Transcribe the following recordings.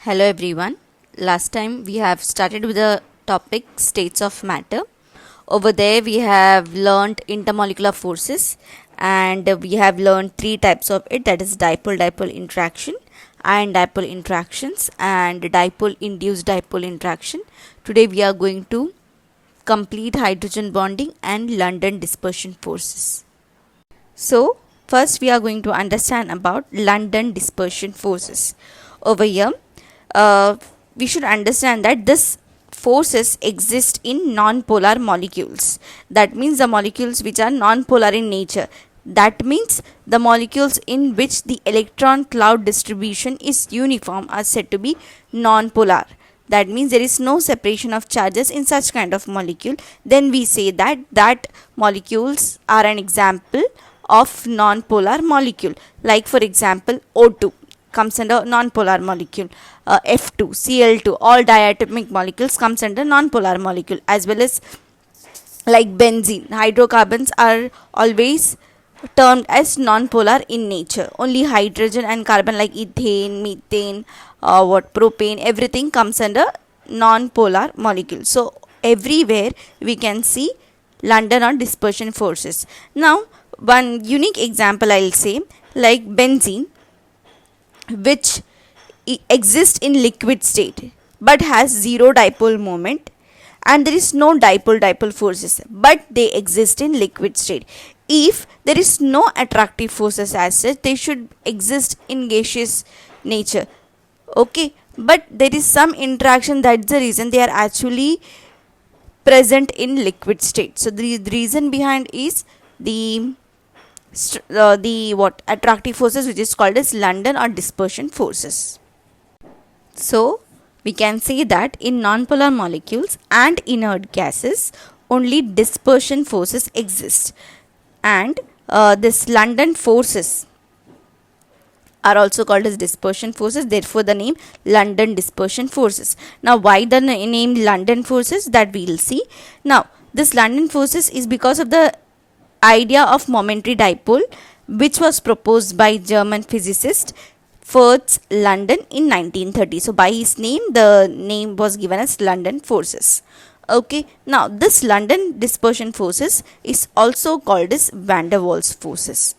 Hello everyone. Last time we have started with the topic states of matter. Over there we have learned intermolecular forces and we have learned three types of it, that is dipole-dipole interaction, ion dipole interactions and dipole induced dipole interaction. Today we are going to complete hydrogen bonding and London dispersion forces. So first we are going to understand about London dispersion forces. Over here we should understand that this forces exist in non-polar molecules. That means the molecules which are non-polar in nature. That means the molecules in which the electron cloud distribution is uniform are said to be non-polar. That means there is no separation of charges in such kind of molecule. Then we say that molecules are an example of non-polar molecule. Like for example O2 comes under non-polar molecule, F2, Cl2, all diatomic molecules comes under non-polar molecule, as well as like benzene. Hydrocarbons are always termed as non-polar in nature. Only hydrogen and carbon like ethane, methane, propane, everything comes under non-polar molecule. So everywhere we can see London or dispersion forces. Now one unique example I'll say, like benzene, which exists in liquid state but has zero dipole moment, and there is no dipole forces, but they exist in liquid state. If there is no attractive forces as such, they should exist in gaseous nature. Okay, but there is some interaction, that's the reason they are actually present in liquid state. So the reason behind is the attractive forces, which is called as London or dispersion forces. So we can say that in nonpolar molecules and inert gases only dispersion forces exist, and this London forces are also called as dispersion forces, therefore the name London dispersion forces. Now why the name London forces, that we will see. Now this London forces is because of the idea of momentary dipole, which was proposed by German physicist Fritz London in 1930. So by his name the name was given as London forces. Okay, now this London dispersion forces is also called as van der Waals forces.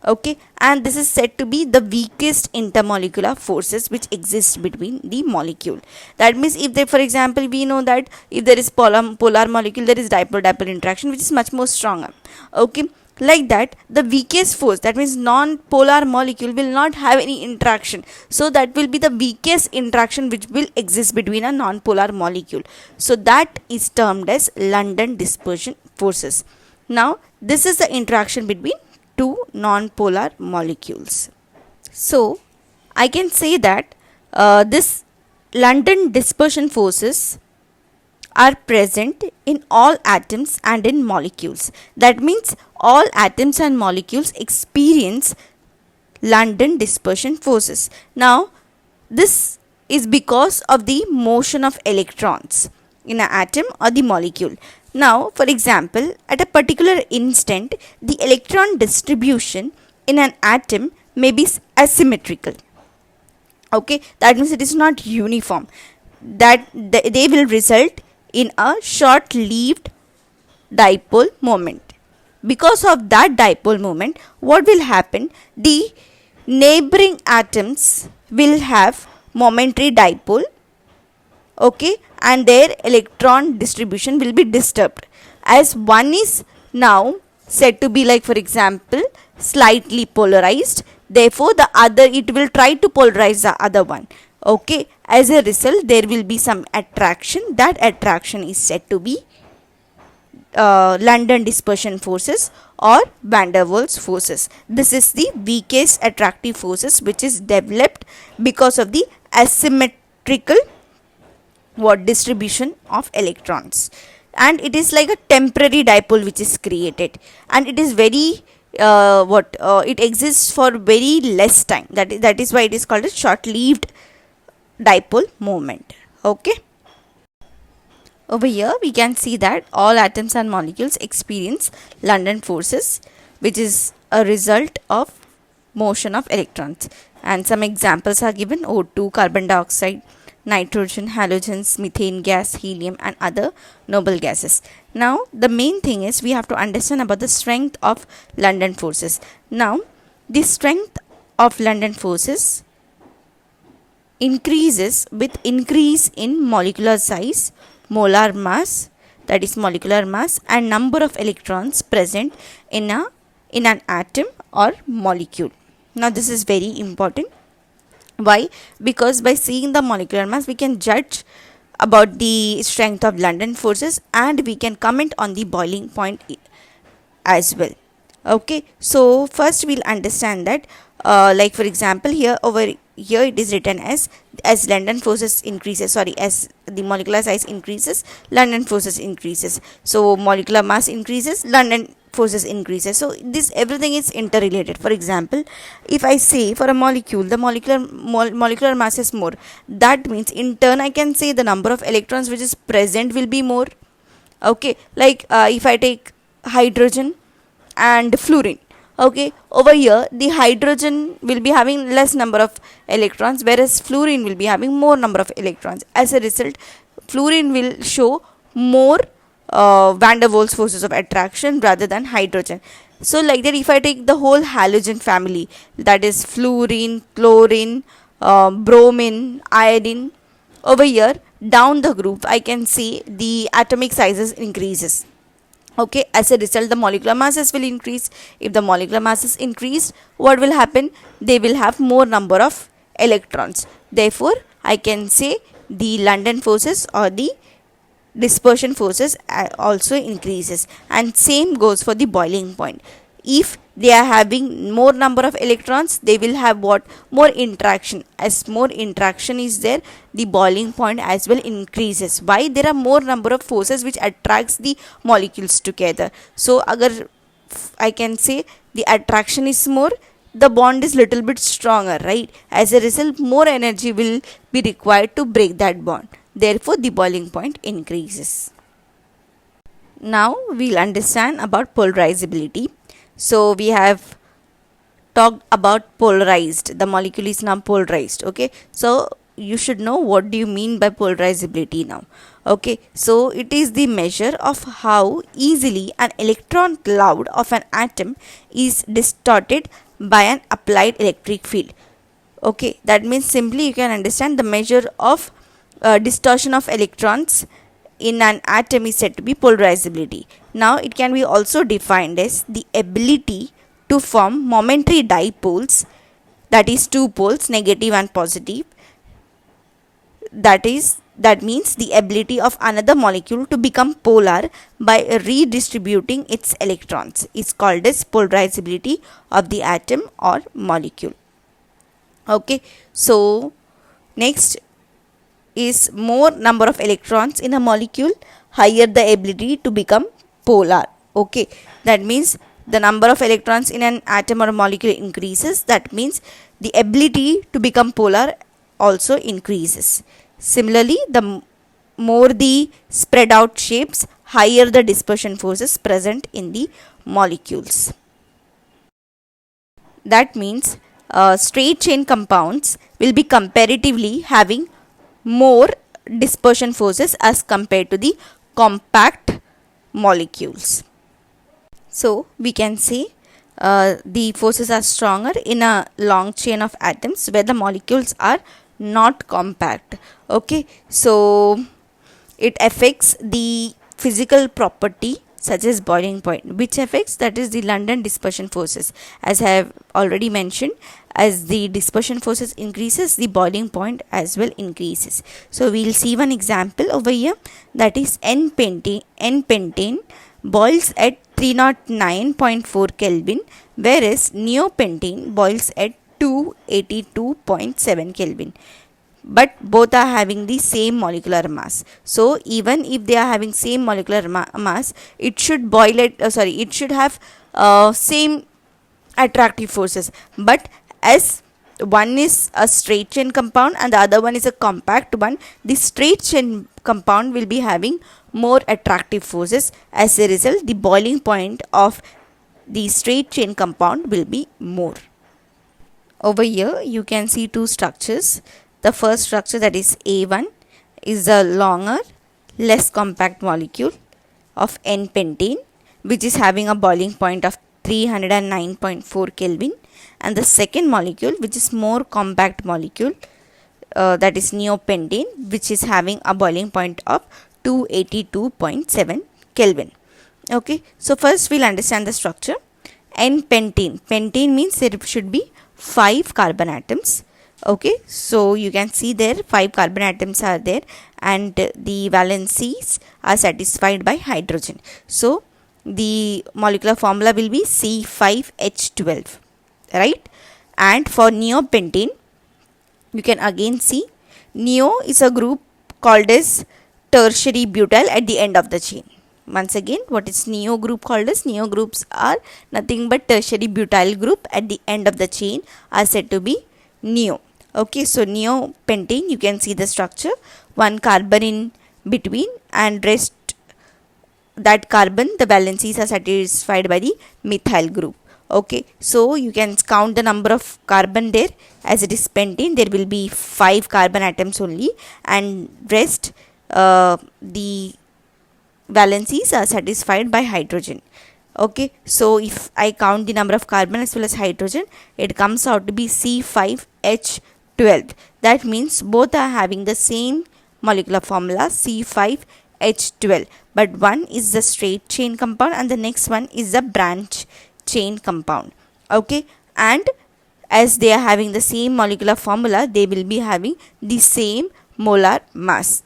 Okay, and this is said to be the weakest intermolecular forces which exist between the molecule. That means if there, for example, we know that if there is polar molecule, there is dipole interaction, which is much more stronger. Okay, like that the weakest force, that means non-polar molecule, will not have any interaction, so that will be the weakest interaction which will exist between a non-polar molecule. So that is termed as London dispersion forces. Now this is the interaction between two non-polar molecules. So I can say that this London dispersion forces are present in all atoms and in molecules. That means all atoms and molecules experience London dispersion forces. Now this is because of the motion of electrons in an atom or the molecule. Now for example, at a particular instant the electron distribution in an atom may be asymmetrical. Okay, that means it is not uniform, that they will result in a short-lived dipole moment. Because of that dipole moment, what will happen? The neighboring atoms will have momentary dipole, okay, and their electron distribution will be disturbed, as one is now said to be, like for example, slightly polarized, therefore the other, it will try to polarize the other one. Okay, as a result there will be some attraction. That attraction is said to be London dispersion forces or van der Waals forces. This is the weakest attractive forces which is developed because of the asymmetrical distribution of electrons, and it is like a temporary dipole which is created, and it is very it exists for very less time. That is why it is called a short-lived dipole moment. Okay, over here we can see that all atoms and molecules experience London forces, which is a result of motion of electrons. And some examples are given: O2, carbon dioxide, nitrogen, halogens, methane gas, helium, and other noble gases. Now, the main thing is we have to understand about the strength of London forces. Now, the strength of London forces increases with increase in molecular size, molar mass, that is molecular mass, and number of electrons present in an atom or molecule. Now, this is very important. Why? Because by seeing the molecular mass, we can judge about the strength of London forces, and we can comment on the boiling point as well. Okay, so first we'll understand that, like for example, here it is written as London forces increases, sorry, as the molecular size increases, London forces increases. So molecular mass increases, London forces increases. So this everything is interrelated. For example, if I say for a molecule the molecular mass is more, that means in turn I can say the number of electrons which is present will be more. Okay, like if I take hydrogen and fluorine, okay, over here the hydrogen will be having less number of electrons, whereas fluorine will be having more number of electrons. As a result, fluorine will show more van der Waals forces of attraction rather than hydrogen. So like that, if I take the whole halogen family, that is fluorine, chlorine, bromine, iodine, over here down the group I can see the atomic sizes increases. Okay, as a result the molecular masses will increase. If the molecular mass is increased, what will happen? They will have more number of electrons. Therefore, I can say the London forces or the dispersion forces also increases, and same goes for the boiling point. If they are having more number of electrons, they will have what? More interaction. As more interaction is there, the boiling point as well increases. Why? There are more number of forces which attracts the molecules together. So agar I can say the attraction is more, the bond is little bit stronger, right? As a result, more energy will be required to break that bond. Therefore, the boiling point increases. Now we'll understand about polarizability. So we have talked about polarized. The molecule is now polarized. Okay, so you should know what do you mean by polarizability now. Okay, so it is the measure of how easily an electron cloud of an atom is distorted by an applied electric field. Okay, that means simply you can understand the measure of distortion of electrons in an atom is said to be polarizability. Now it can be also defined as the ability to form momentary dipoles, that is two poles, negative and positive. That means the ability of another molecule to become polar by redistributing its electrons is called as polarizability of the atom or molecule. Okay, so next is more number of electrons in a molecule, higher the ability to become polar. Okay, that means the number of electrons in an atom or molecule increases. That means the ability to become polar also increases. Similarly, the more the spread out shapes, higher the dispersion forces present in the molecules. That means straight chain compounds will be comparatively having more dispersion forces as compared to the compact molecules. So we can say the forces are stronger in a long chain of atoms where the molecules are not compact. Okay, so it affects the physical property such as boiling point. Which affects? That is the London dispersion forces. As I have already mentioned, as the dispersion forces increases, the boiling point as well increases. So we'll see one example over here, that is N-pentane boils at 309.4 Kelvin, whereas neopentane boils at 282.7 Kelvin. But both are having the same molecular mass. So even if they are having same molecular mass, it should boil at it should have same attractive forces. But as one is a straight chain compound and the other one is a compact one, the straight chain compound will be having more attractive forces. As a result, the boiling point of the straight chain compound will be more. Over here you can see two structures. The first structure, that is A1, is a longer, less compact molecule of N-pentane, which is having a boiling point of 309.4 Kelvin, and the second molecule, which is more compact molecule, that is neopentane, which is having a boiling point of 282.7 Kelvin. Okay, so first we'll understand the structure. N-pentane. Pentane means there should be 5 carbon atoms. Okay, so you can see there 5 carbon atoms are there, and the valencies are satisfied by hydrogen. So the molecular formula will be C5H12, right? And for neopentane, you can again see neo is a group called as tertiary butyl at the end of the chain. Once again, what is neo group called as? Neo groups are nothing but tertiary butyl group at the end of the chain are said to be neo. Okay, so neopentane, you can see the structure, 1 carbon in between, and rest that carbon, the valencies are satisfied by the methyl group. Okay, so you can count the number of carbon there. As it is pentane, there will be 5 carbon atoms only, and rest the valencies are satisfied by hydrogen. Okay, so if I count the number of carbon as well as hydrogen, it comes out to be C5H12. That means both are having the same molecular formula, C5H12, but one is the straight chain compound and the next one is the branch chain compound. Okay, and as they are having the same molecular formula, they will be having the same molar mass.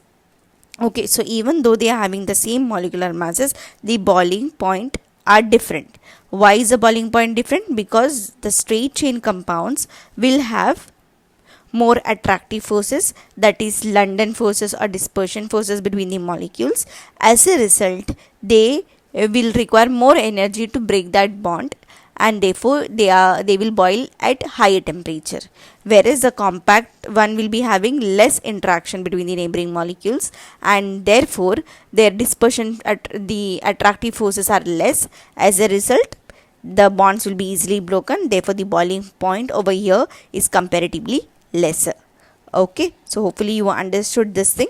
Okay, so even though they are having the same molecular masses, the boiling point are different. Why is the boiling point different? Because the straight chain compounds will have more attractive forces, that is London forces or dispersion forces between the molecules. As a result, they will require more energy to break that bond, and therefore they will boil at higher temperature, whereas the compact one will be having less interaction between the neighboring molecules, and therefore their dispersion the attractive forces are less. As a result, the bonds will be easily broken, therefore the boiling point over here is comparatively lesser. Okay, so hopefully you understood this thing.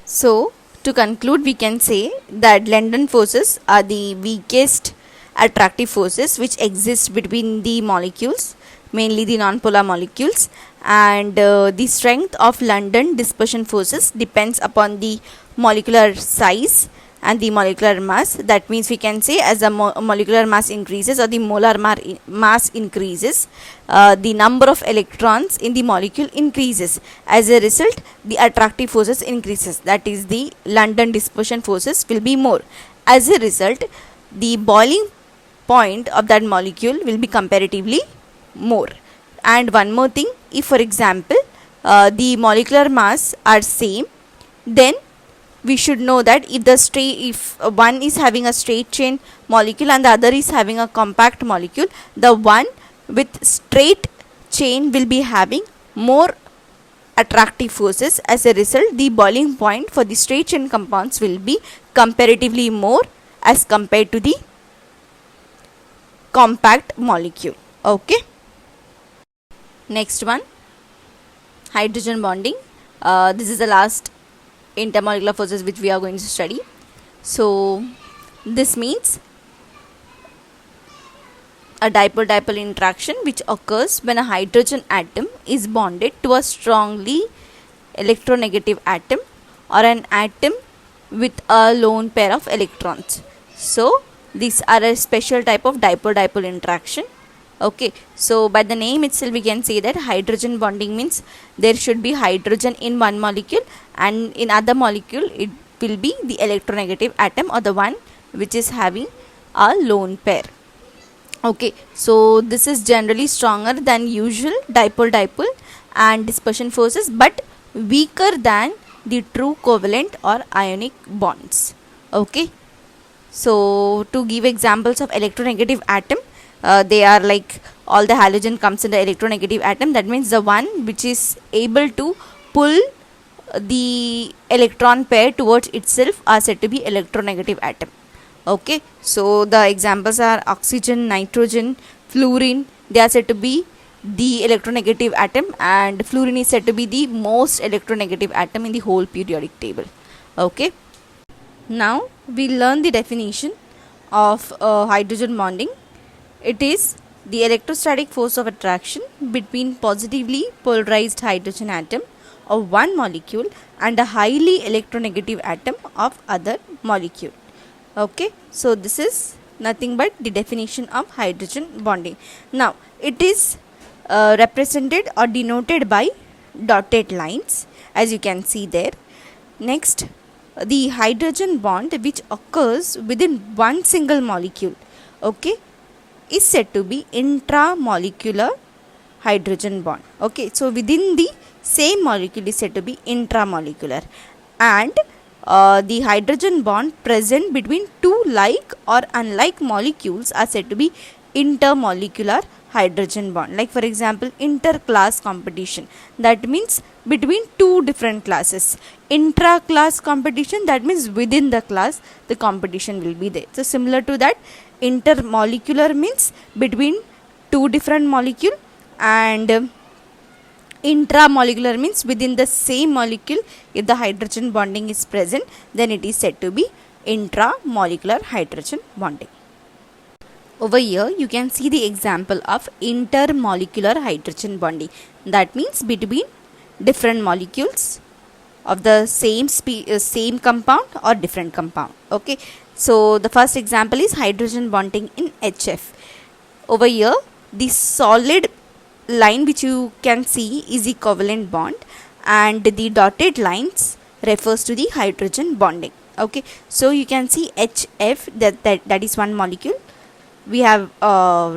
So to conclude, we can say that London forces are the weakest attractive forces which exist between the molecules, mainly the nonpolar molecules, and the strength of London dispersion forces depends upon the molecular size and the molecular mass. That means we can say as the molecular mass increases or the molar mass increases, the number of electrons in the molecule increases. As a result, the attractive forces increases, that is the London dispersion forces will be more. As a result, the boiling point of that molecule will be comparatively more. And one more thing, if for example the molecular mass are same, then we should know that if one is having a straight chain molecule and the other is having a compact molecule, the one with straight chain will be having more attractive forces. As a result, the boiling point for the straight chain compounds will be comparatively more as compared to the compact molecule. Okay, next one, hydrogen bonding. This is the last intermolecular forces which we are going to study. So this means a dipole-dipole interaction which occurs when a hydrogen atom is bonded to a strongly electronegative atom or an atom with a lone pair of electrons. So these are a special type of dipole-dipole interaction. Okay, so by the name itself we can say that hydrogen bonding means there should be hydrogen in one molecule, and in other molecule it will be the electronegative atom or the one which is having a lone pair. Okay, so this is generally stronger than usual dipole-dipole and dispersion forces, but weaker than the true covalent or ionic bonds. Okay, so to give examples of electronegative atom, they are like all the halogen comes in the electronegative atom. That means the one which is able to pull the electron pair towards itself are said to be electronegative atom. Okay, so the examples are oxygen, nitrogen, fluorine. They are said to be the electronegative atom, and fluorine is said to be the most electronegative atom in the whole periodic table. Okay. Now we learn the definition of hydrogen bonding. It is the electrostatic force of attraction between positively polarized hydrogen atom of one molecule and a highly electronegative atom of other molecule. Okay, so this is nothing but the definition of hydrogen bonding. Now it is represented or denoted by dotted lines, as you can see there. Next, the hydrogen bond which occurs within one single molecule, okay, is said to be intramolecular hydrogen bond. Okay, so within the same molecule is said to be intramolecular, and the hydrogen bond present between two like or unlike molecules are said to be intermolecular hydrogen bond. Like for example, interclass competition, that means between two different classes. Intra-class competition, that means within the class the competition will be there. So similar to that, intermolecular means between two different molecule, and intramolecular means within the same molecule. If the hydrogen bonding is present, then it is said to be intramolecular hydrogen bonding. Over here you can see the example of intermolecular hydrogen bonding, that means between different molecules of the same compound or different compound. Okay, so the first example is hydrogen bonding in HF. Over here the solid line which you can see is the covalent bond, and the dotted lines refers to the hydrogen bonding. Okay, so you can see HF, that is one molecule. We have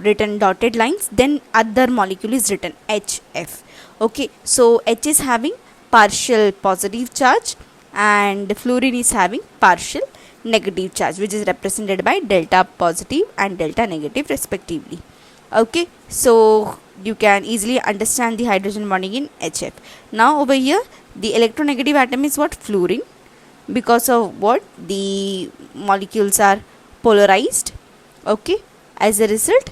written dotted lines, then other molecule is written HF. Okay, so H is having partial positive charge and fluorine is having partial negative charge, which is represented by delta positive and delta negative respectively. Okay, so you can easily understand the hydrogen bonding in HF. Now over here the electronegative atom is what? Fluorine, because of what? The molecules are polarized. Okay, as a result,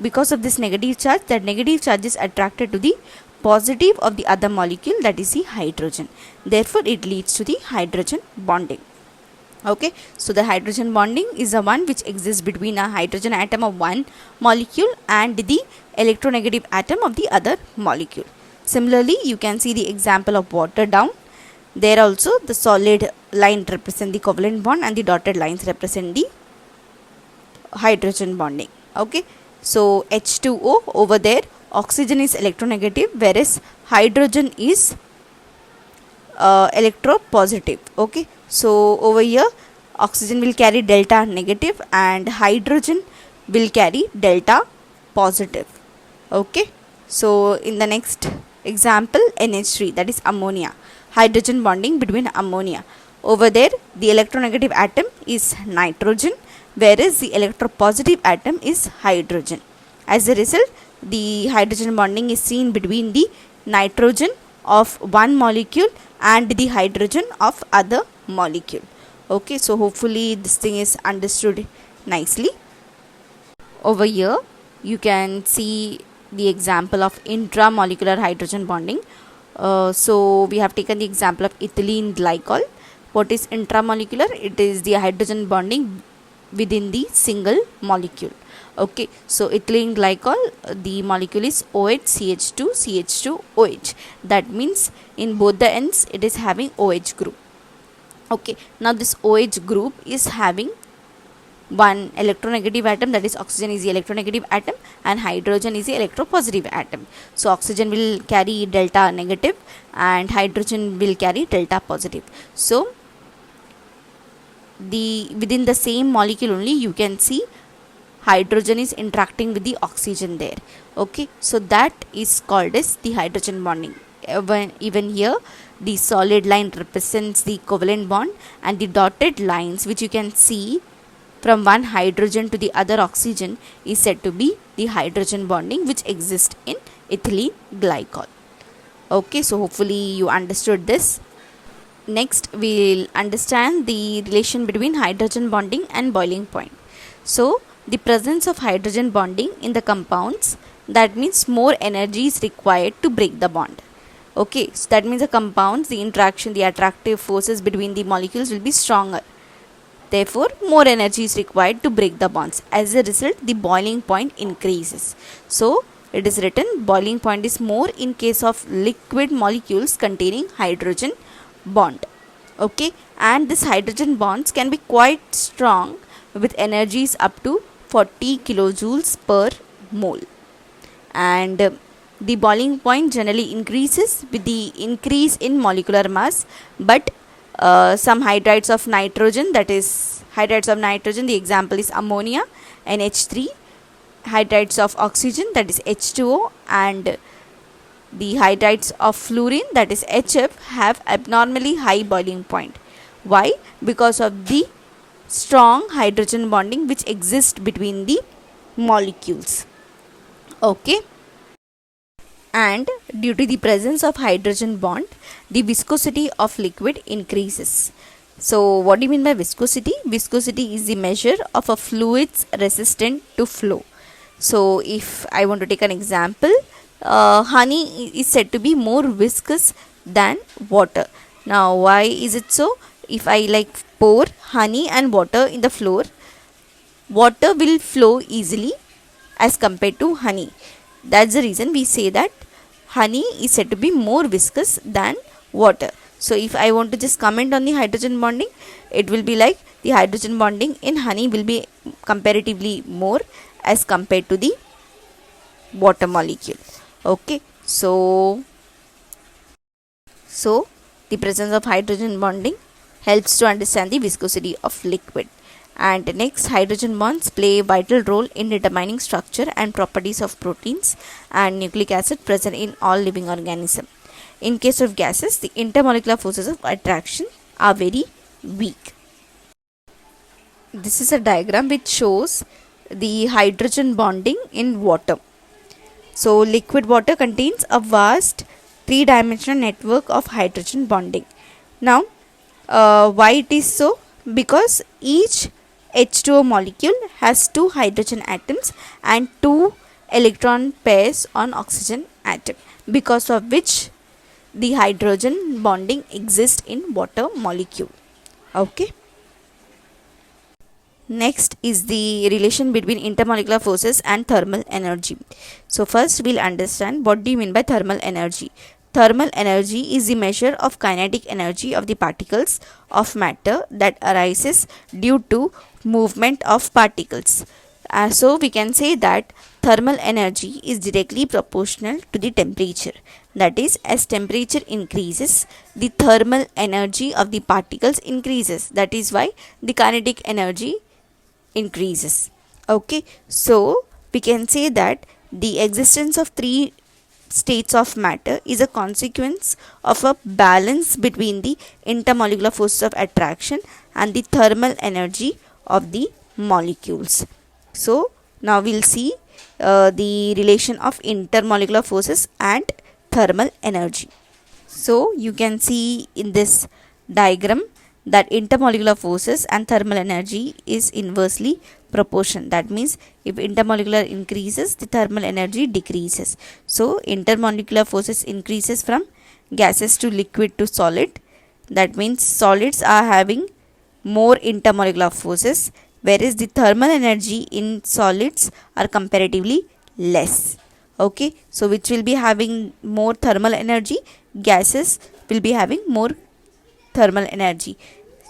because of this negative charge, that negative charge is attracted to the positive of the other molecule, that is the hydrogen. Therefore it leads to the hydrogen bonding. Okay, so the hydrogen bonding is the one which exists between a hydrogen atom of one molecule and the electronegative atom of the other molecule. Similarly, you can see the example of water down. There also the solid line represent the covalent bond and the dotted lines represent the hydrogen bonding. Okay, so H2O, over there oxygen is electronegative, whereas hydrogen is electropositive. Okay, so over here oxygen will carry delta negative and hydrogen will carry delta positive. Okay, so in the next example, NH3, that is ammonia, hydrogen bonding between ammonia. Over there the electronegative atom is nitrogen, whereas the electropositive atom is hydrogen. As a result, the hydrogen bonding is seen between the nitrogen of one molecule and the hydrogen of other molecule. Okay, so hopefully this thing is understood nicely. Over here you can see the example of intramolecular hydrogen bonding. So we have taken the example of ethylene glycol. What is intramolecular? It is the hydrogen bonding within the single molecule. Okay, so ethylene glycol, the molecule is OH CH2 CH2 OH. That means in both the ends it is having OH group. Okay, now this OH group is having one electronegative atom, that is oxygen is the electronegative atom and hydrogen is the electropositive atom. So oxygen will carry delta negative and hydrogen will carry delta positive. So within the same molecule only you can see hydrogen is interacting with the oxygen there. Okay, so that is called as the hydrogen bonding. Even here the solid line represents the covalent bond and the dotted lines which you can see from one hydrogen to the other oxygen is said to be the hydrogen bonding which exists in ethylene glycol. Okay, so hopefully you understood this. Next we'll understand the relation between hydrogen bonding and boiling point. So the presence of hydrogen bonding in the compounds that means more energy is required to break the bond. Okay, so that means the compounds, the interaction, the attractive forces between the molecules will be stronger. Therefore, more energy is required to break the bonds. As a result, the boiling point increases. So, it is written boiling point is more in case of liquid molecules containing hydrogen bond. Okay, and this hydrogen bonds can be quite strong with energies up to 40 kilojoules per mole. And the boiling point generally increases with the increase in molecular mass, but some hydrides of nitrogen, that is hydrides of nitrogen, the example is ammonia, NH3, hydrides of oxygen, that is H2O, and the hydrides of fluorine, that is HF, have abnormally high boiling point. Why? Because of the strong hydrogen bonding which exists between the molecules. Okay, and due to the presence of hydrogen bond, the viscosity of liquid increases. So what do you mean by viscosity? Viscosity is the measure of a fluid's resistant to flow. So if I want to take an example, honey is said to be more viscous than water. Now why is it so? If I pour honey and water in the floor, water will flow easily as compared to honey. That's the reason we say that honey is said to be more viscous than water. So if I want to just comment on the hydrogen bonding, it will be like the hydrogen bonding in honey will be comparatively more as compared to the water molecule. Okay, so the presence of hydrogen bonding helps to understand the viscosity of liquid. And next, hydrogen bonds play a vital role in determining structure and properties of proteins and nucleic acid present in all living organisms. In case of gases, the intermolecular forces of attraction are very weak. This is a diagram which shows the hydrogen bonding in water. So, liquid water contains a vast three-dimensional network of hydrogen bonding. Now, why it is so? Because each H2O molecule has 2 hydrogen atoms and 2 electron pairs on oxygen atom, because of which the hydrogen bonding exists in water molecule. Okay. Next is the relation between intermolecular forces and thermal energy. So first we'll understand what do you mean by thermal energy. Thermal energy is the measure of kinetic energy of the particles of matter that arises due to movement of particles. So we can say that thermal energy is directly proportional to the temperature. That is, as temperature increases, the thermal energy of the particles increases. That is why the kinetic energy increases. Okay, so we can say that the existence of 3 states of matter is a consequence of a balance between the intermolecular forces of attraction and the thermal energy of the molecules. So now we'll see the relation of intermolecular forces and thermal energy. So you can see in this diagram that intermolecular forces and thermal energy is inversely proportional. That means if intermolecular increases, the thermal energy decreases. So intermolecular forces increases from gases to liquid to solid. That means solids are having more intermolecular forces, whereas the thermal energy in solids are comparatively less. Okay, so which will be having more thermal energy? Gases will be having more thermal energy.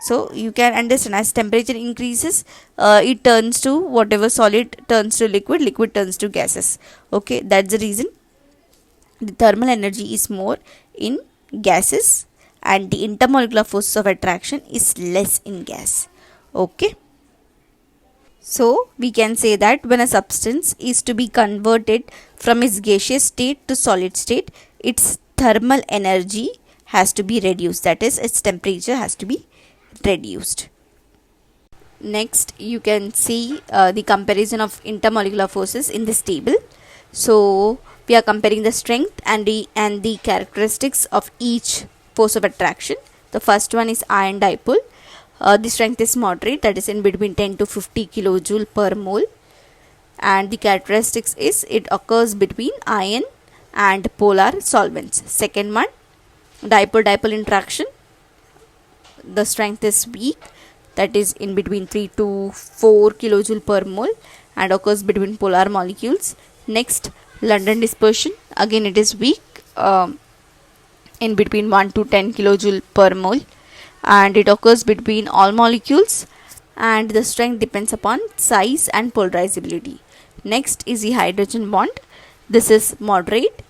So you can understand, as temperature increases, it turns to whatever solid turns to liquid, liquid turns to gases. Okay, that's the reason the thermal energy is more in gases and the intermolecular forces of attraction is less in gas. Okay. So we can say that when a substance is to be converted from its gaseous state to solid state, its thermal energy has to be reduced. That is, its temperature has to be reduced. Next, you can see the comparison of intermolecular forces in this table. So we are comparing the strength and the characteristics of each force of attraction. The first one is ion dipole. The strength is moderate, that is in between 10 to 50 kilojoule per mole, and the characteristics is it occurs between ion and polar solvents. Second one, dipole-dipole interaction, the strength is weak, that is in between 3 to 4 kilojoule per mole and occurs between polar molecules. Next, London dispersion, again it is weak, in between 1 to 10 kilojoule per mole, and it occurs between all molecules, and the strength depends upon size and polarizability. Next is the hydrogen bond. This is moderate,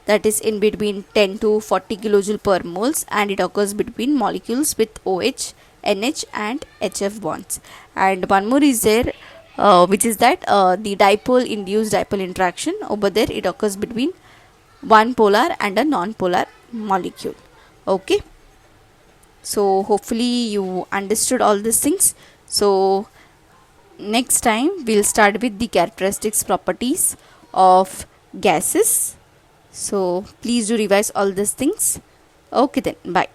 that is in between 10 to 40 kilojoule per moles, and it occurs between molecules with OH, NH and HF bonds. And one more is there, which is that the dipole induced dipole interaction. Over there it occurs between one polar and a non-polar molecule. Okay, so hopefully you understood all these things. So next time we'll start with the characteristics properties of gases. So please do revise all these things. Okay then, bye.